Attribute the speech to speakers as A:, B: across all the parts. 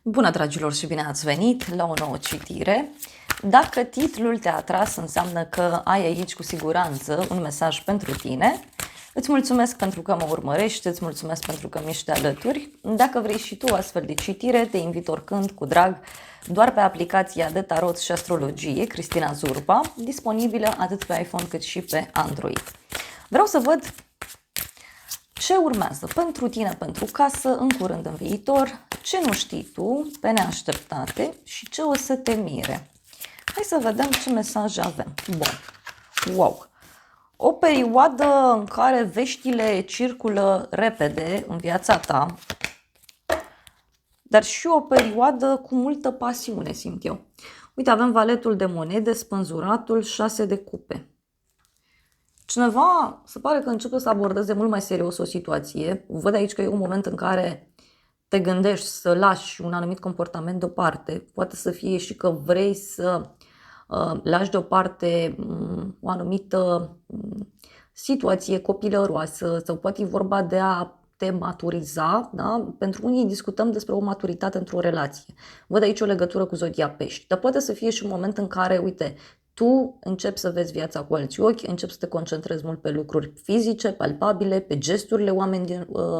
A: Bună, dragilor, și bine ați venit la o nouă citire. Dacă titlul te-a atras, înseamnă că ai aici cu siguranță un mesaj pentru tine. Îți mulțumesc pentru că mă urmărești, îți mulțumesc pentru că mi-ești alături. Dacă vrei și tu astfel de citire, te invit oricând, cu drag, doar pe aplicația de tarot și astrologie Cristina Zurba, disponibilă atât pe iPhone cât și pe Android. Vreau să văd ce urmează pentru tine, pentru casă, în curând, în viitor, ce nu știi tu, pe neașteptate și ce o să te mire. Hai să vedem ce mesaje avem. Bun. Wow! O perioadă în care veștile circulă repede în viața ta, dar și o perioadă cu multă pasiune, simt eu. Uite, avem valetul de monede, spânzuratul, 6 de cupe. Cineva se pare că începe să abordeze mult mai serios o situație. Văd aici că e un moment în care te gândești să lași un anumit comportament deoparte. Poate să fie și că vrei să lași deoparte o anumită situație copilăroasă sau poate e vorba de a te maturiza. Da? Pentru unii discutăm despre o maturitate într-o relație. Văd aici o legătură cu zodia Pești. Dar poate să fie și un moment în care, uite, tu începi să vezi viața cu alți ochi, începi să te concentrezi mult pe lucruri fizice, palpabile, pe gesturile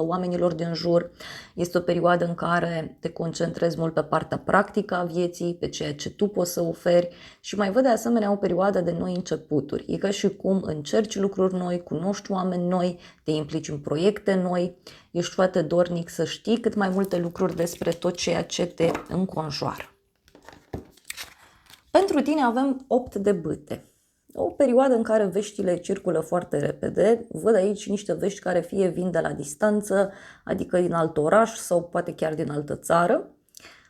A: oamenilor din jur. Este o perioadă în care te concentrezi mult pe partea practică a vieții, pe ceea ce tu poți să oferi și mai văd de asemenea o perioadă de noi începuturi. E ca și cum încerci lucruri noi, cunoști oameni noi, te implici în proiecte noi, ești foarte dornic să știi cât mai multe lucruri despre tot ceea ce te înconjoară. Pentru tine avem 8 de bâte. O perioadă în care veștile circulă foarte repede. Văd aici niște vești care fie vin de la distanță, adică din alt oraș sau poate chiar din altă țară.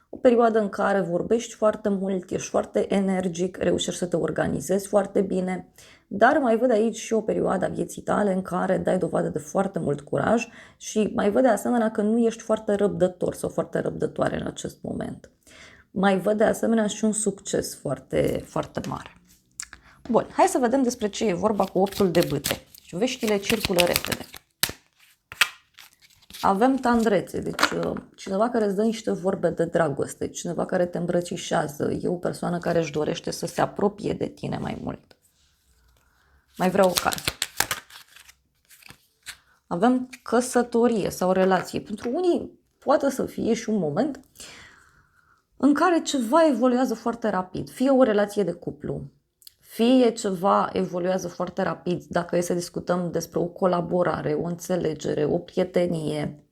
A: O perioadă în care vorbești foarte mult, ești foarte energic, reușești să te organizezi foarte bine. Dar mai văd aici și o perioadă a vieții tale în care dai dovadă de foarte mult curaj și mai văd de asemenea că nu ești foarte răbdător sau foarte răbdătoare în acest moment. Mai văd de asemenea și un succes foarte, foarte mare. Bun, hai să vedem despre ce e vorba cu 8-ul de bâte. Și veștile circulă repede. Avem tandrețe, deci cineva care îți dă niște vorbe de dragoste, cineva care te îmbrățișează, e o persoană care își dorește să se apropie de tine mai mult. Mai vrea o carte. Avem căsătorie sau relație. Pentru unii poate să fie și un moment în care ceva evoluează foarte rapid, fie o relație de cuplu, fie ceva evoluează foarte rapid, dacă e să discutăm despre o colaborare, o înțelegere, o prietenie.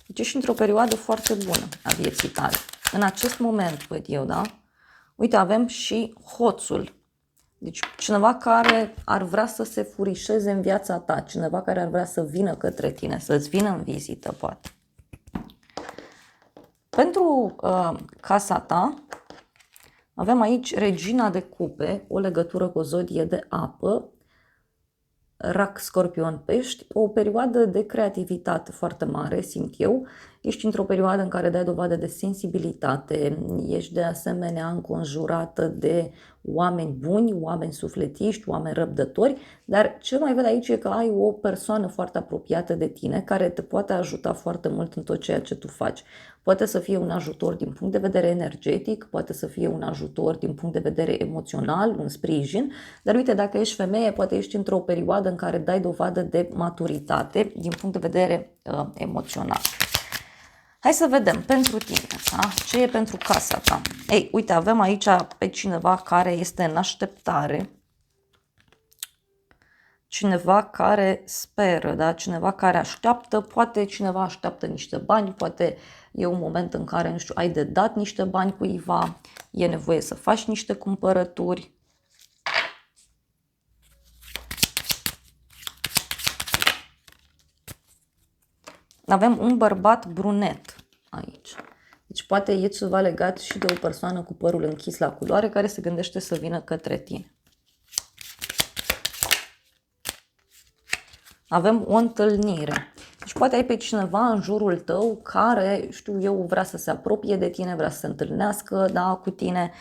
A: Deci ești într-o perioadă foarte bună a vieții tale. În acest moment, văd eu, da? Uite, avem și hoțul. Deci cineva care ar vrea să se furișeze în viața ta, cineva care ar vrea să vină către tine, să-ți vină în vizită, poate. Pentru casa ta avem aici regina de cupe, o legătură cu o zodie de apă, Rac, Scorpion, Pești, o perioadă de creativitate foarte mare, simt eu. Ești într-o perioadă în care dai dovadă de sensibilitate, ești de asemenea înconjurată de oameni buni, oameni sufletiști, oameni răbdători, dar ce mai văd aici e că ai o persoană foarte apropiată de tine care te poate ajuta foarte mult în tot ceea ce tu faci. Poate să fie un ajutor din punct de vedere energetic, poate să fie un ajutor din punct de vedere emoțional, un sprijin, dar uite, dacă ești femeie, poate ești într-o perioadă în care dai dovadă de maturitate din punct de vedere emoțional. Hai să vedem pentru tine, da? Ce e pentru casa ta. Ei, uite, avem aici pe cineva care este în așteptare, cineva care speră, da? Cineva care așteaptă, poate cineva așteaptă niște bani, poate e un moment în care, nu știu, ai de dat niște bani cuiva, e nevoie să faci niște cumpărături. Avem un bărbat brunet aici. Deci poate e ceva legat și de o persoană cu părul închis la culoare care se gândește să vină către tine. Avem o întâlnire. Deci poate ai pe cineva în jurul tău care, știu eu, vrea să se apropie de tine, vrea să se întâlnească, da, cu tine.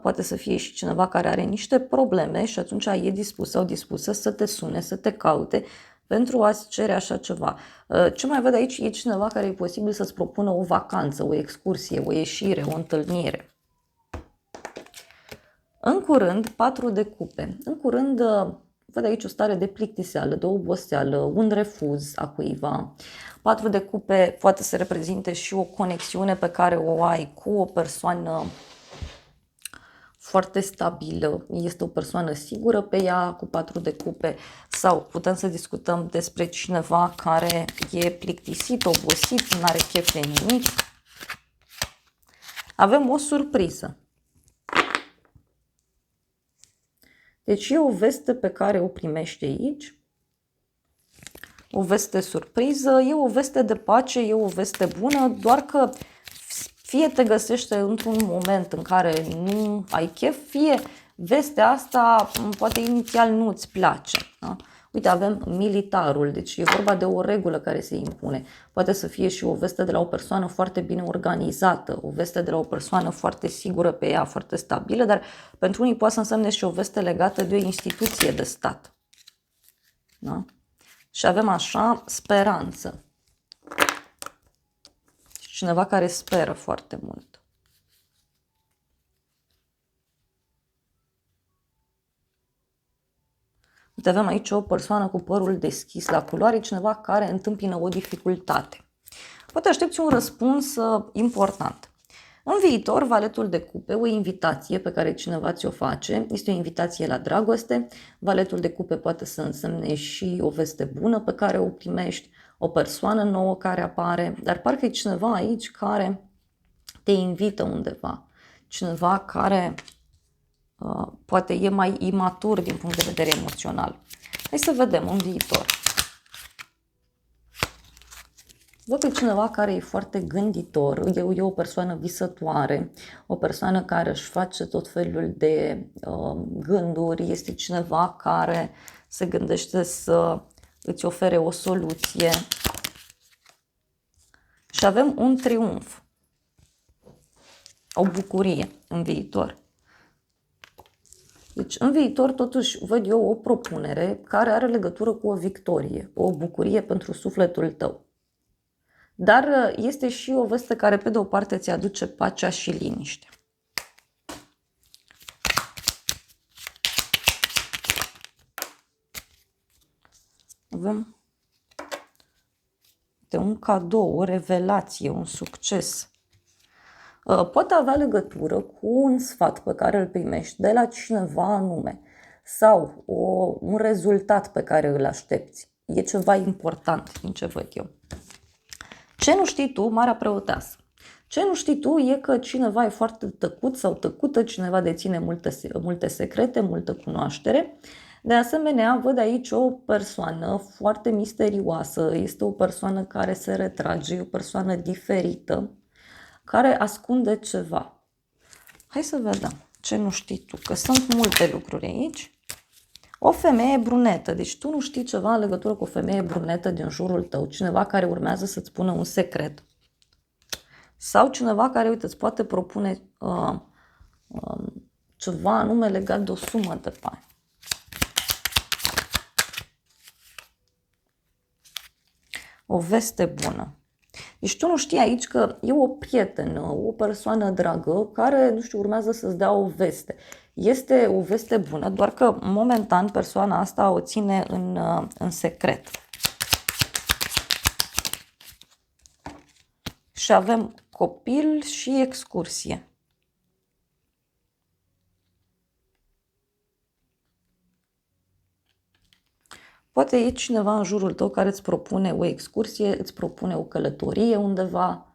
A: Poate să fie și cineva care are niște probleme și atunci e dispus sau dispusă să te sune, să te caute, pentru a-ți cere așa ceva. Ce mai văd aici e cineva care e posibil să-ți propună o vacanță, o excursie, o ieșire, o întâlnire. În curând, 4 de cupe. În curând, văd aici o stare de plictiseală, de oboseală, un refuz a cuiva. 4 de cupe poate să reprezinte și o conexiune pe care o ai cu o persoană foarte stabilă, este o persoană sigură pe ea, cu 4 de cupe, sau putem să discutăm despre cineva care e plictisit, obosit, nu are chef de nimic. Avem o surpriză. Deci e o veste pe care o primești aici, o veste surpriză, e o veste de pace, e o veste bună, doar că fie te găsește într-un moment în care nu ai chef, fie vestea asta poate inițial nu îți place. Da? Uite, avem militarul, deci e vorba de o regulă care se impune. Poate să fie și o veste de la o persoană foarte bine organizată, o veste de la o persoană foarte sigură pe ea, foarte stabilă, dar pentru unii poate să însemne și o veste legată de o instituție de stat. Da? Și avem așa speranță. Cineva care speră foarte mult. Uite, avem aici o persoană cu părul deschis la culoare, cineva care întâmpină o dificultate. Poate aștepți un răspuns important. În viitor, valetul de cupe, o invitație pe care cineva ți-o face, este o invitație la dragoste. Valetul de cupe poate să însemne și o veste bună pe care o primești, o persoană nouă care apare, dar parcă e cineva aici care te invită undeva, cineva care poate e mai imatur din punct de vedere emoțional. Hai să vedem în viitor. Văd pe cineva care e foarte gânditor, e o persoană visătoare, o persoană care își face tot felul de gânduri, este cineva care se gândește să îți ofere o soluție. Și avem un triumf, o bucurie în viitor. Deci, în viitor, totuși, văd eu o propunere care are legătură cu o victorie, o bucurie pentru sufletul tău. Dar este și o veste care, pe de o parte, ți aduce pacea și liniștea. Avem un cadou, o revelație, un succes. Poate avea legătură cu un sfat pe care îl primești de la cineva anume sau un rezultat pe care îl aștepți. E ceva important din ce văd eu. Ce nu știi tu, Marea Preoteasă? Ce nu știi tu e că cineva e foarte tăcut sau tăcută, cineva deține multe secrete, multă cunoaștere. De asemenea, văd aici o persoană foarte misterioasă, este o persoană care se retrage, e o persoană diferită, care ascunde ceva. Hai să vedem ce nu știi tu, că sunt multe lucruri aici. O femeie brunetă, deci tu nu știi ceva în legătură cu o femeie brunetă din jurul tău, cineva care urmează să-ți spună un secret. Sau cineva care, uite, îți poate propune ceva anume legat de o sumă de bani. O veste bună. Deci tu nu știi aici că e o prietenă, o persoană dragă care, nu știu, urmează să-ți dea o veste. Este o veste bună, doar că momentan persoana asta o ține în secret. Și avem copil și excursie. Poate e cineva în jurul tău care îți propune o excursie, îți propune o călătorie undeva.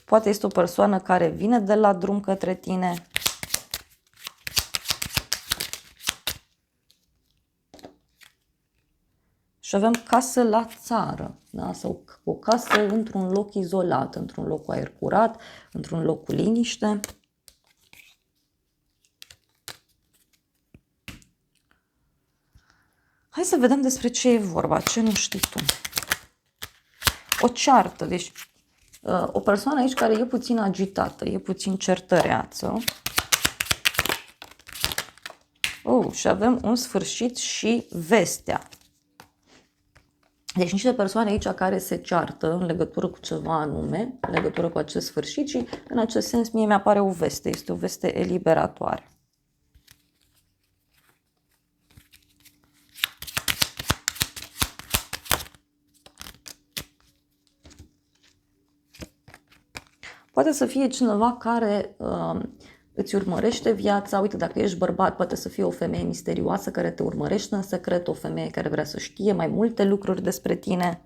A: Poate este o persoană care vine de la drum către tine. Și avem casă la țară, da? Sau o casă într-un loc izolat, într-un loc cu aer curat, într-un loc cu liniște. Hai să vedem despre ce e vorba, ce nu știi tu. O ceartă, deci o persoană aici care e puțin agitată, e puțin certăreață. Și avem un sfârșit și vestea. Deci niște persoane aici care se ceartă în legătură cu ceva anume, în legătură cu acest sfârșit și în acest sens mie mi-apare o veste, este o veste eliberatoare. Poate să fie cineva care îți urmărește viața, uite, dacă ești bărbat, poate să fie o femeie misterioasă care te urmărește în secret, o femeie care vrea să știe mai multe lucruri despre tine.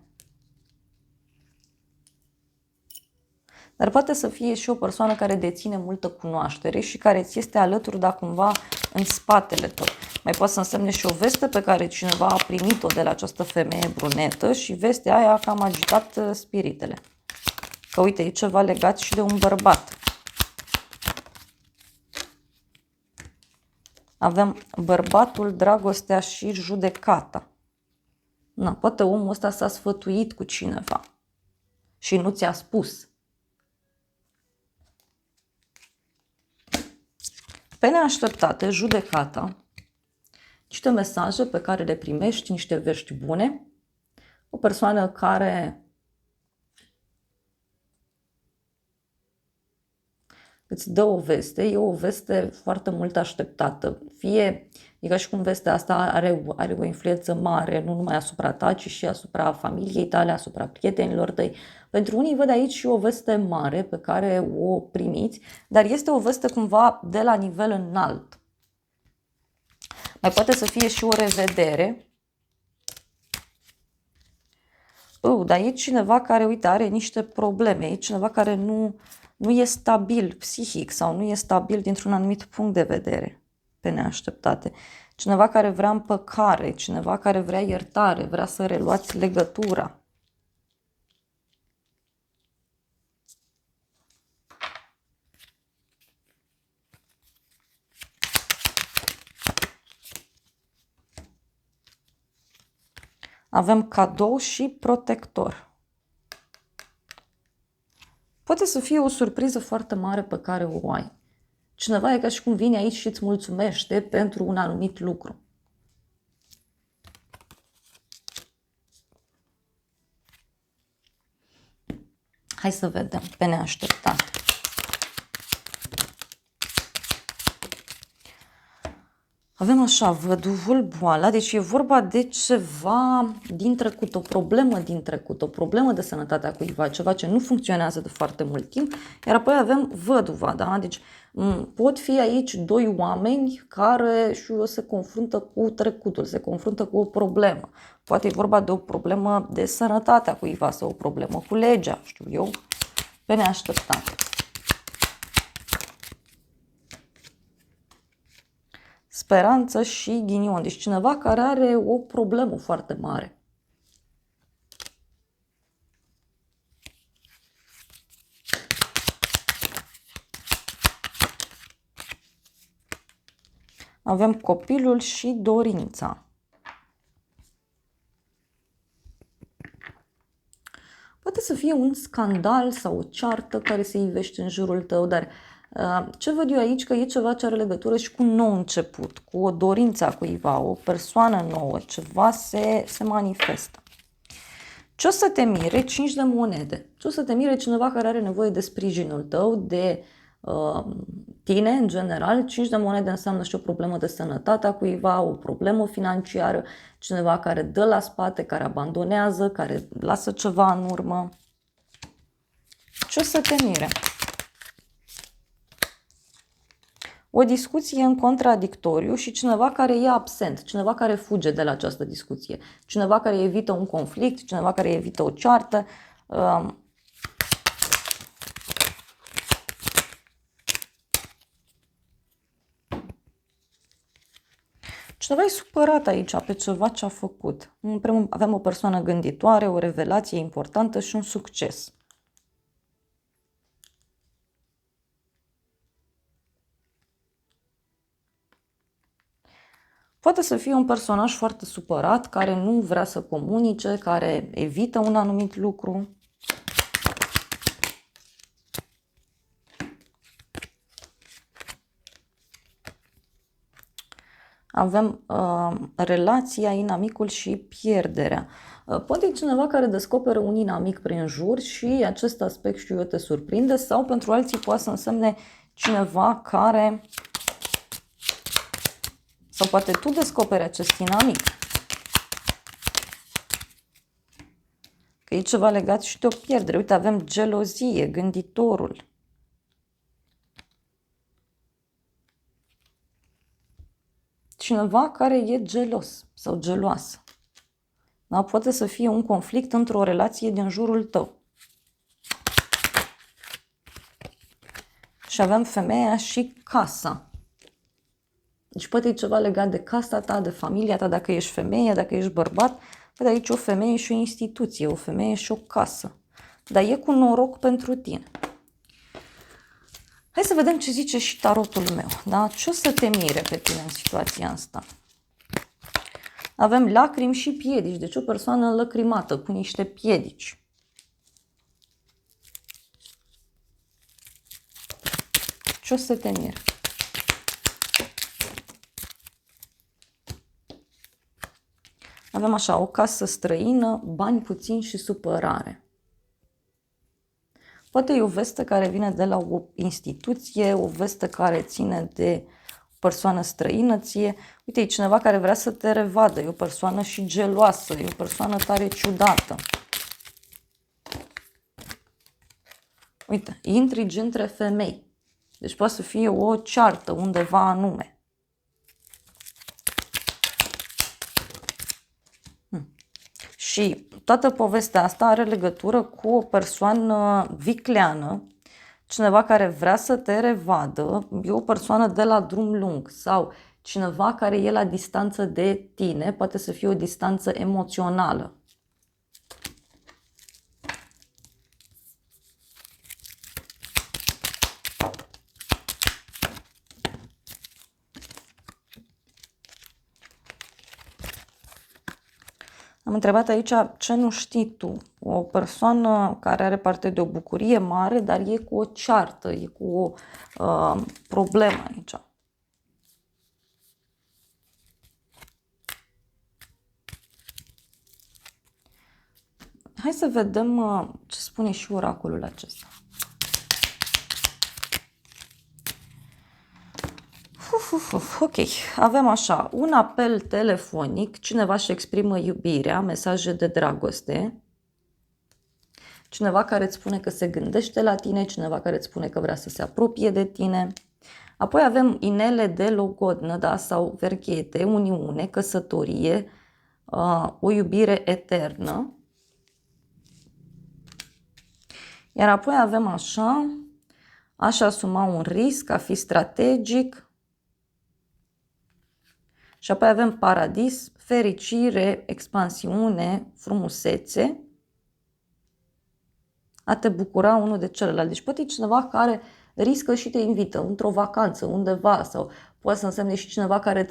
A: Dar poate să fie și o persoană care deține multă cunoaștere și care ți este alături, dar cumva în spatele tău. Mai poate să însemne și o veste pe care cineva a primit-o de la această femeie brunetă și vestea aia a cam agitat spiritele. Că uite, e ceva legat și de un bărbat. Avem bărbatul, dragostea și judecata. Poate omul ăsta s-a sfătuit cu cineva și nu ți-a spus. Pe neașteptate, judecata, niște mesaje pe care le primești, niște vești bune, o persoană care îți dă o veste, e o veste foarte mult așteptată. Fie, e ca și cum vestea asta are o influență mare, nu numai asupra ta, ci și asupra familiei tale, asupra prietenilor tăi. Pentru unii văd aici și o veste mare pe care o primiți, dar este o veste cumva de la nivel înalt. Mai poate să fie și o revedere. Dar e cineva care, uite, are niște probleme, e cineva care nu e stabil psihic sau nu e stabil dintr-un anumit punct de vedere, pe neașteptate. Cineva care vrea împăcare, cineva care vrea iertare, vrea să reluați legătura. Avem cadou și protector. Poate să fie o surpriză foarte mare pe care o ai. Cineva e ca și cum vine aici și îți mulțumește pentru un anumit lucru. Hai să vedem, pe neașteptat. Avem așa, văduvul, boala, deci e vorba de ceva din trecut, o problemă din trecut, o problemă de sănătate a cuiva, ceva ce nu funcționează de foarte mult timp, iar apoi avem văduva, da? Deci pot fi aici doi oameni care se confruntă cu trecutul, se confruntă cu o problemă. Poate e vorba de o problemă de sănătate a cuiva sau o problemă cu legea, știu eu, pe neașteptat. Speranță și ghinion. Deci cineva care are o problemă foarte mare. Avem copilul și dorința. Poate să fie un scandal sau o ceartă care se ivește în jurul tău, dar ce văd eu aici că e ceva ce are legătură și cu un nou început, cu o dorință a cuiva, o persoană nouă, ceva se manifestă. Ce o să te mire? 5 de monede. Ce o să te mire? Cineva care are nevoie de sprijinul tău, de tine în general. 5 de monede înseamnă și o problemă de sănătate a cuiva, o problemă financiară, cineva care dă la spate, care abandonează, care lasă ceva în urmă. Ce o să te mire? O discuție în contradictoriu și cineva care e absent, cineva care fuge de la această discuție, cineva care evită un conflict, cineva care evită o ceartă. Cineva e supărat aici pe ceva ce a făcut. În primul avem o persoană gânditoare, o revelație importantă și un succes. Poate să fie un personaj foarte supărat, care nu vrea să comunice, care evită un anumit lucru. avem relația, inamicul și pierderea. Poate e cineva care descoperă un inamic prin jur și acest aspect, știu eu, te surprinde, sau pentru alții poate să însemne cineva care, sau poate tu descoperi acest inamic. Că e ceva legat și de o pierdere. Uite, avem gelozie, gânditorul. Cineva care e gelos sau geloasă. Da? Poate să fie un conflict într-o relație din jurul tău. Și avem femeia și casa. Deci poate e ceva legat de casa ta, de familia ta, dacă ești femeie, dacă ești bărbat. Poate aici o femeie și o instituție, o femeie și o casă. Dar e cu noroc pentru tine. Hai să vedem ce zice și tarotul meu. Da? Ce o să te mire pe tine în situația asta? Avem lacrimi și piedici. Deci o persoană înlăcrimată cu niște piedici. Ce o să te mire? Avem așa, o casă străină, bani puțini și supărare. Poate e o veste care vine de la o instituție, o veste care ține de o persoană străină ție. Uite, e cineva care vrea să te revadă, e o persoană și geloasă, e o persoană tare ciudată. Uite, intrigi între femei. Deci poate să fie o ceartă undeva anume. Și toată povestea asta are legătură cu o persoană vicleană, cineva care vrea să te revadă, e o persoană de la drum lung sau cineva care e la distanță de tine, poate să fie o distanță emoțională. Am întrebat aici ce nu știi tu. O persoană care are parte de o bucurie mare, dar e cu o ceartă, e cu o problemă aici. Hai să vedem ce spune și oracolul acesta. Ok, avem așa, un apel telefonic, cineva își exprimă iubirea, mesaje de dragoste, cineva care îți spune că se gândește la tine, cineva care îți spune că vrea să se apropie de tine. Apoi avem inele de logodnă, da, sau verghete, uniune, căsătorie, o iubire eternă. Iar apoi avem așa, aș asuma un risc, a fi strategic. Și apoi avem paradis, fericire, expansiune, frumusețe, a te bucura unul de celălalt. Deci poate e cineva care riscă și te invită într-o vacanță, undeva, sau poate să însemne și cineva care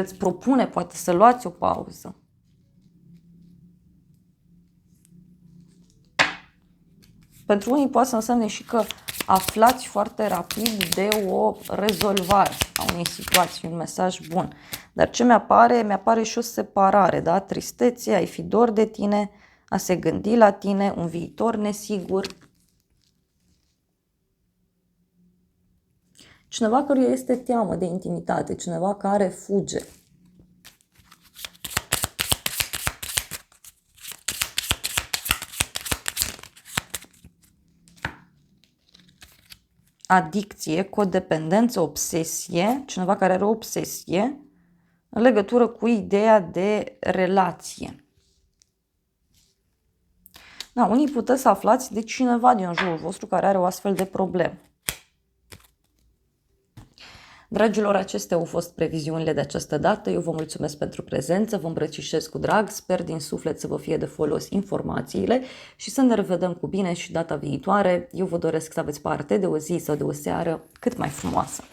A: îți propune, poate să luați o pauză. Pentru unii poate să însemne și că aflați foarte rapid de o rezolvare a unei situații, un mesaj bun. Dar ce mi-apare? Mi-apare și o separare, da? Tristețe, ai fi dor de tine, a se gândi la tine, un viitor nesigur. Cineva căruia este teamă de intimitate, cineva care fuge. Adicție, codependență, obsesie, cineva care are o obsesie în legătură cu ideea de relație. Da, unii puteți să aflați de cineva din jurul vostru care are o astfel de problemă. Dragilor, acestea au fost previziunile de această dată. Eu vă mulțumesc pentru prezență, vă îmbrățișez cu drag, sper din suflet să vă fie de folos informațiile și să ne revedem cu bine și data viitoare. Eu vă doresc să aveți parte de o zi sau de o seară cât mai frumoasă.